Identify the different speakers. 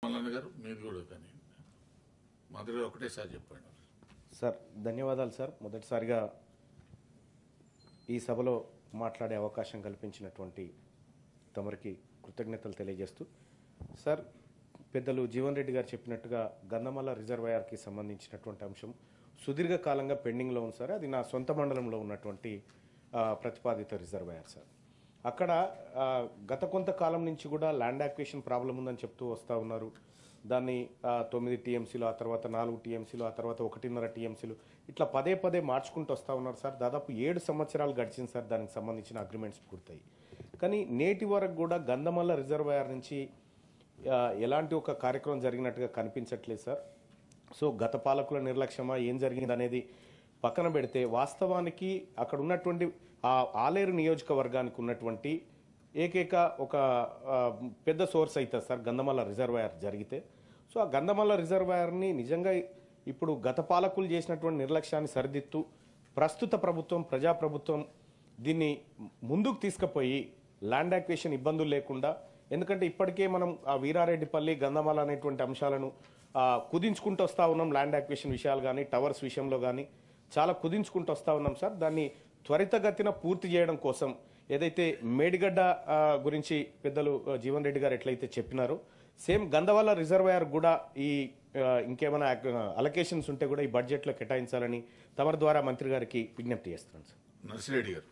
Speaker 1: మల్లన్న గారు మీది కూడా కానీ మాదిరి ఒకటేసారి చెప్పండి
Speaker 2: సార్. ధన్యవాదాలు సార్. మొదటిసారిగా ఈ సభలో మాట్లాడే అవకాశం కల్పించినటువంటి తమరికి కృతజ్ఞతలు తెలియజేస్తూ, సార్ పెద్దలు జీవన్ రెడ్డి గారు చెప్పినట్టుగా గంధమల్ల రిజర్వాయర్కి సంబంధించినటువంటి అంశం సుదీర్ఘకాలంగా పెండింగ్లో ఉంది సార్. అది నా సొంత మండలంలో ఉన్నటువంటి ప్రతిపాదిత రిజర్వాయర్ సార్. అక్కడ గత కొంతకాలం నుంచి కూడా ల్యాండ్ యాక్విజిషన్ ప్రాబ్లం ఉందని చెప్తూ వస్తూ ఉన్నారు. దాన్ని 9 టీఎంసీలు, ఆ తర్వాత 4 టీఎంసీలు, ఆ తర్వాత 1.5 టీఎంసీలు ఇట్లా పదే పదే మార్చుకుంటూ వస్తూ ఉన్నారు సార్. దాదాపు 7 సంవత్సరాలు గడిచింది సార్ దానికి సంబంధించిన అగ్రిమెంట్స్ పూర్తయి. కానీ నేటి వరకు కూడా గంధమల్ల రిజర్వాయర్ నుంచి ఎలాంటి ఒక కార్యక్రమం జరిగినట్టుగా కనిపించట్లేదు సార్. సో గత పాలకుల నిర్లక్ష్యమా ఏం జరిగింది అనేది పక్కన పెడితే, వాస్తవానికి అక్కడ ఉన్నటువంటి ఆ ఆలేరు నియోజకవర్గానికి ఉన్నటువంటి ఏకైక ఒక పెద్ద సోర్స్ అవుతుంది సార్ గంధమల్ల రిజర్వాయర్ జరిగితే. సో ఆ గంధమల్ల రిజర్వాయర్ని నిజంగా ఇప్పుడు గత పాలకులు చేసినటువంటి నిర్లక్ష్యాన్ని సరిదిద్దుతూ ప్రస్తుత ప్రభుత్వం, ప్రజాప్రభుత్వం దీన్ని ముందుకు తీసుకుపోయి ల్యాండ్ యాక్విజిషన్ ఇబ్బందులు లేకుండా, ఎందుకంటే ఇప్పటికే మనం ఆ వీరారెడ్డిపల్లి, గంధమల్ల అనేటువంటి అంశాలను కుదించుకుంటూ వస్తూ ఉన్నాం. ల్యాండ్ యాక్విజిషన్ విషయాలు కానీ, టవర్స్ విషయంలో కానీ చాలా కుదించుకుంటూ వస్తూ ఉన్నాం సార్. దాన్ని త్వరితగతిన పూర్తి చేయడం కోసం ఏదైతే మేడిగడ్డ గురించి పెద్దలు జీవన్ రెడ్డి గారు ఎట్లయితే చెప్పినారో, సేమ్ గంధమల్ల రిజర్వాయర్ కూడా ఈ ఇంకేమైనా అలొకేషన్స్ ఉంటే కూడా ఈ బడ్జెట్లో కేటాయించాలని తమరి ద్వారా మంత్రి గారికి విజ్ఞప్తి చేస్తున్నాను సార్.
Speaker 1: నర్సిరెడ్డి గారు.